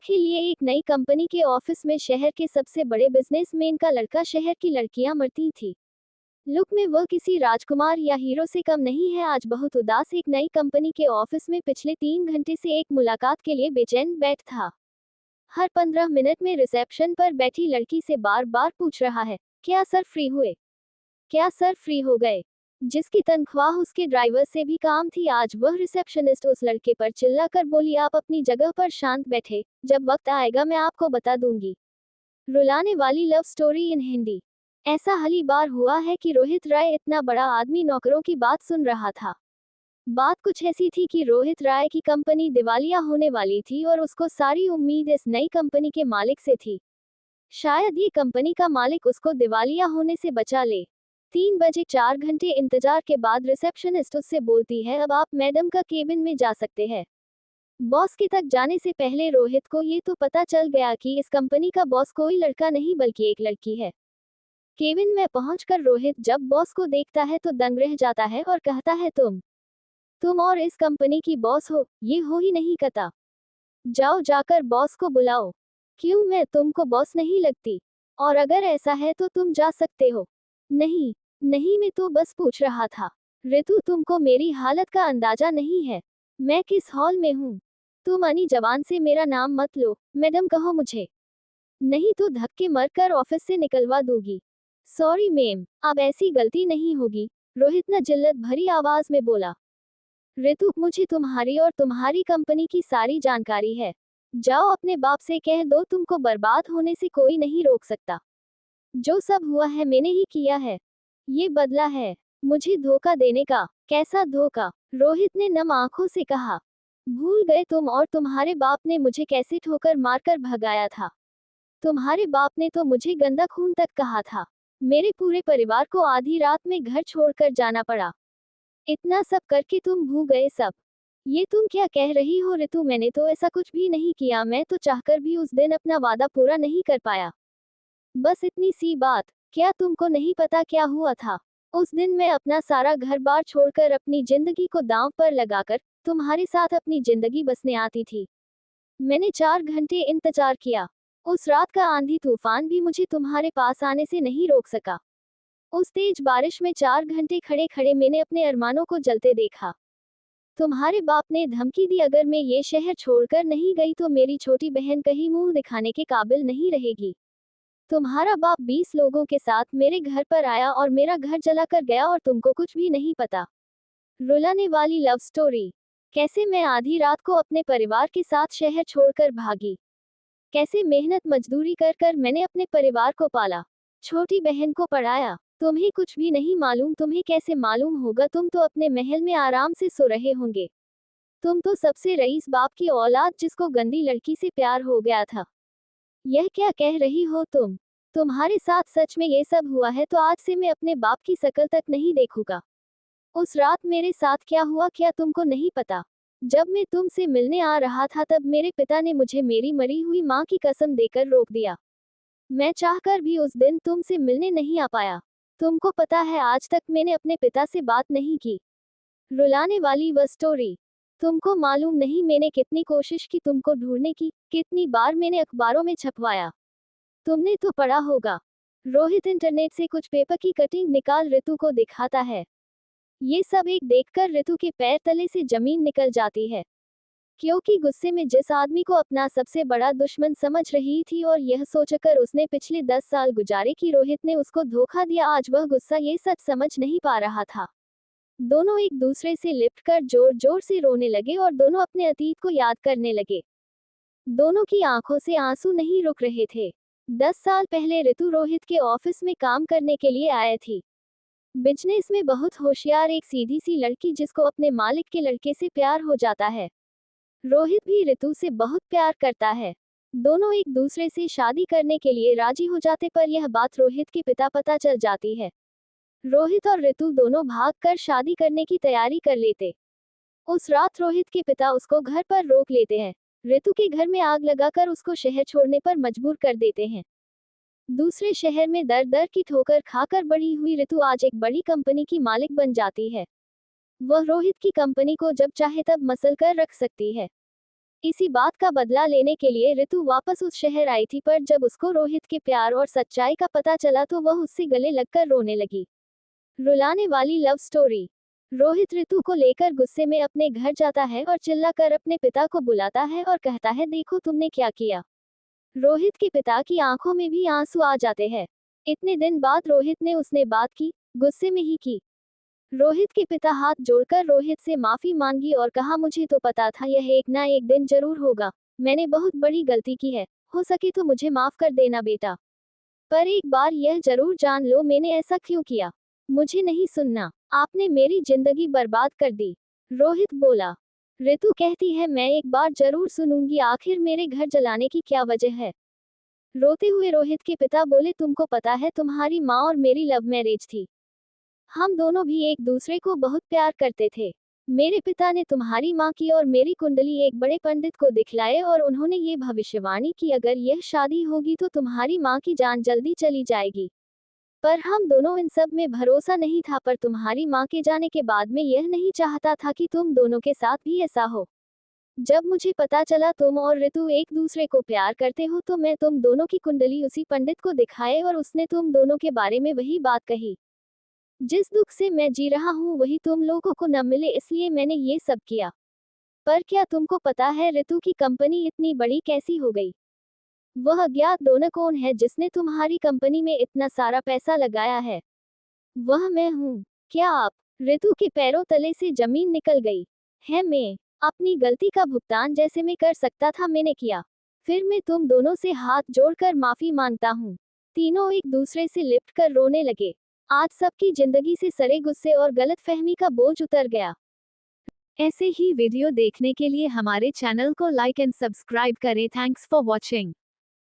के लिए एक नई कंपनी के ऑफिस में शहर के सबसे बड़े बिजनेसमैन का लड़का शहर की लड़कियां मरती थी। लुक में वह किसी राजकुमार या हीरो से कम नहीं है। आज बहुत उदास एक नई कंपनी के ऑफिस में पिछले 3 घंटे से एक मुलाकात के लिए बेचैन बैठ था। हर 15 मिनट में रिसेप्शन पर बैठी लड़की से बार बार पूछ रहा है, क्या सर फ्री हुए, क्या सर फ्री हो गए। जिसकी तनख्वाह उसके ड्राइवर से भी काम थी। आज वह रिसेप्शनिस्ट उस लड़के पर चिल्लाकर बोली, आप अपनी जगह पर शांत बैठे, जब वक्त आएगा मैं आपको बता दूंगी। रुलाने वाली लव स्टोरी इन हिंदी। ऐसा हली बार हुआ है कि रोहित राय इतना बड़ा आदमी नौकरों की बात सुन रहा था। बात कुछ ऐसी थी कि रोहित राय की कंपनी दिवालिया होने वाली थी और उसको सारी उम्मीद इस नई कंपनी के मालिक से थी। शायद ये कंपनी का मालिक उसको दिवालिया होने से बचा ले। 3 बजे 4 घंटे इंतजार के बाद रिसेप्शनिस्ट उससे बोलती है, अब आप मैडम का केबिन में जा सकते हैं। बॉस के तक जाने से पहले रोहित को ये तो पता चल गया कि इस कंपनी का बॉस कोई लड़का नहीं बल्कि एक लड़की है। केबिन में पहुंचकर रोहित जब बॉस को देखता है तो दंग रह जाता है और कहता है, तुम और इस कंपनी की बॉस हो, ये हो ही नहीं कता। जाओ जाकर बॉस को बुलाओ। क्यों, मैं तुमको बॉस नहीं लगती? और अगर ऐसा है तो तुम जा सकते हो। नहीं नहीं, मैं तो बस पूछ रहा था। ऋतु, तुमको मेरी हालत का अंदाजा नहीं है। मैं किस हॉल में हूँ। तुम अनी जवान से मेरा नाम मत लो, मैडम कहो मुझे, नहीं तो धक्के मरकर ऑफिस से निकलवा दूंगी। सॉरी मैम, अब ऐसी गलती नहीं होगी, रोहित ने जिल्लत भरी आवाज में बोला। ऋतु, मुझे तुम्हारी और तुम्हारी कंपनी की सारी जानकारी है। जाओ अपने बाप से कह दो, तुमको बर्बाद होने से कोई नहीं रोक सकता। जो सब हुआ है मैंने ही किया है। ये बदला है मुझे धोखा देने का। कैसा धोखा? रोहित ने नम आंखों से कहा। भूल गए तुम और तुम्हारे बाप ने मुझे कैसे ठोकर मारकर भगाया था। तुम्हारे बाप ने तो मुझे गंदा खून तक कहा था। मेरे पूरे परिवार को आधी रात में घर छोड़कर जाना पड़ा। इतना सब करके तुम भूल गए सब। ये तुम क्या कह रही हो ऋतु? मैंने तो ऐसा कुछ भी नहीं किया। मैं तो चाहकर भी उस दिन अपना वादा पूरा नहीं कर पाया। बस इतनी सी बात। क्या तुमको नहीं पता क्या हुआ था? उस दिन मैं अपना सारा घर बार छोड़कर अपनी जिंदगी को दांव पर लगाकर तुम्हारे साथ अपनी जिंदगी बसने आती थी। मैंने 4 घंटे इंतजार किया। उस रात का आंधी तूफान भी मुझे तुम्हारे पास आने से नहीं रोक सका। उस तेज बारिश में 4 घंटे खड़े खड़े मैंने अपने अरमानों को जलते देखा। तुम्हारे बाप ने धमकी दी, अगर मैं ये शहर छोड़कर नहीं गई तो मेरी छोटी बहन कहीं मुंह दिखाने के काबिल नहीं रहेगी। तुम्हारा बाप 20 लोगों के साथ मेरे घर पर आया और मेरा घर जलाकर गया और तुमको कुछ भी नहीं पता। रुलाने वाली लव स्टोरी। कैसे मैं आधी रात को अपने परिवार के साथ शहर छोड़कर भागी। कैसे मेहनत मजदूरी कर कर मैंने अपने परिवार को पाला, छोटी बहन को पढ़ाया। तुम्हें कुछ भी नहीं मालूम। तुम्हें कैसे मालूम होगा? तुम तो अपने महल में आराम से सो रहे होंगे। तुम तो सबसे रईस बाप की औलाद जिसको गंदी लड़की से प्यार हो गया था। यह क्या कह रही हो तुम? तुम्हारे साथ सच में ये सब हुआ है तो आज से मैं अपने बाप की शक्ल तक नहीं देखूंगा। उस रात मेरे साथ क्या हुआ क्या तुमको नहीं पता? जब मैं तुमसे मिलने आ रहा था तब मेरे पिता ने मुझे मेरी मरी हुई माँ की कसम देकर रोक दिया। मैं चाहकर भी उस दिन तुमसे मिलने नहीं आ पाया। तुमको पता है आज तक मैंने अपने पिता से बात नहीं की। रुलाने वाली वह स्टोरी। तुमको मालूम नहीं मैंने कितनी कोशिश की तुमको ढूंढने की, कितनी बार मैंने अखबारों में छपवाया। तुमने तो पढ़ा होगा। रोहित इंटरनेट से कुछ पेपर की कटिंग निकाल ऋतु को दिखाता है। ये सब एक देखकर ऋतु के पैर तले से जमीन निकल जाती है, क्योंकि गुस्से में जिस आदमी को अपना सबसे बड़ा दुश्मन समझ रही थी और यह सोचकर उसने पिछले 10 साल गुजारे कि रोहित ने उसको धोखा दिया, आज वह गुस्सा ये सच समझ नहीं पा रहा था। दोनों एक दूसरे से लिपटकर जोर जोर से रोने लगे और दोनों अपने अतीत को याद करने लगे। दोनों की आंखों से आंसू नहीं रुक रहे थे। 10 साल पहले ऋतु रोहित के ऑफिस में काम करने के लिए आई थी। बिजनेस में बहुत होशियार एक सीधी सी लड़की जिसको अपने मालिक के लड़के से प्यार हो जाता है। रोहित भी ऋतु से बहुत प्यार करता है। दोनों एक दूसरे से शादी करने के लिए राजी हो जाते, पर यह बात रोहित के पिता पता चल जाती है। रोहित और ऋतु दोनों भागकर शादी करने की तैयारी कर लेते। उस रात रोहित के पिता उसको घर पर रोक लेते हैं। ऋतु के घर में आग लगाकर उसको शहर छोड़ने पर मजबूर कर देते हैं। दूसरे शहर में दर दर की ठोकर खाकर बड़ी हुई ऋतु आज एक बड़ी कंपनी की मालिक बन जाती है। वह रोहित की कंपनी को जब चाहे तब मसल कर रख सकती है। इसी बात का बदला लेने के लिए ऋतु वापस उस शहर आई थी, पर जब उसको रोहित के प्यार और सच्चाई का पता चला तो वह उससे गले लगकर रोने लगी। रुलाने वाली लव स्टोरी। रोहित ऋतु को लेकर गुस्से में अपने घर जाता है और चिल्लाकर अपने पिता को बुलाता है और कहता है, देखो तुमने क्या किया। रोहित के पिता की आंखों में भी आंसू आ जाते हैं। इतने दिन बाद रोहित ने उसने बात की, गुस्से में ही की। रोहित के पिता हाथ जोड़कर रोहित से माफी मांगी और कहा, मुझे तो पता था यह एक ना एक दिन जरूर होगा। मैंने बहुत बड़ी गलती की है, हो सके तो मुझे माफ कर देना बेटा। पर एक बार यह जरूर जान लो मैंने ऐसा क्यों किया। मुझे नहीं सुनना, आपने मेरी जिंदगी बर्बाद कर दी। रोहित बोला। ऋतु कहती है, मैं एक बार जरूर सुनूंगी, आखिर मेरे घर जलाने की क्या वजह है। रोते हुए रोहित के पिता बोले, तुमको पता है तुम्हारी माँ और मेरी लव मैरिज थी। हम दोनों भी एक दूसरे को बहुत प्यार करते थे। मेरे पिता ने तुम्हारी माँ की और मेरी कुंडली एक बड़े पंडित को दिखलाए और उन्होंने ये भविष्यवाणी की, अगर यह शादी होगी तो तुम्हारी माँ की जान जल्दी चली जाएगी। पर हम दोनों इन सब में भरोसा नहीं था, पर तुम्हारी माँ के जाने के बाद मैं यह नहीं चाहता था कि तुम दोनों के साथ भी ऐसा हो। जब मुझे पता चला तुम और ऋतु एक दूसरे को प्यार करते हो तो मैं तुम दोनों की कुंडली उसी पंडित को दिखाए और उसने तुम दोनों के बारे में वही बात कही। जिस दुख से मैं जी रहा हूँ वही तुम लोगों को न मिले, इसलिए मैंने ये सब किया। पर क्या तुमको पता है ऋतु की कंपनी इतनी बड़ी कैसी हो गई? वह अज्ञात डोनर कौन है जिसने तुम्हारी कंपनी में इतना सारा पैसा लगाया है? वह मैं हूँ। क्या आप? ऋतु के पैरों तले से जमीन निकल गई है। मैं अपनी गलती का भुगतान जैसे मैं कर सकता था मैंने किया। फिर मैं तुम दोनों से हाथ जोड़कर माफी मांगता हूँ। तीनों एक दूसरे से लिपट कर रोने लगे। आज सबकी जिंदगी से सरे गुस्से और गलतफहमी का बोझ उतर गया। ऐसे ही वीडियो देखने के लिए हमारे चैनल को लाइक एंड सब्सक्राइब करें। Thanks for watching.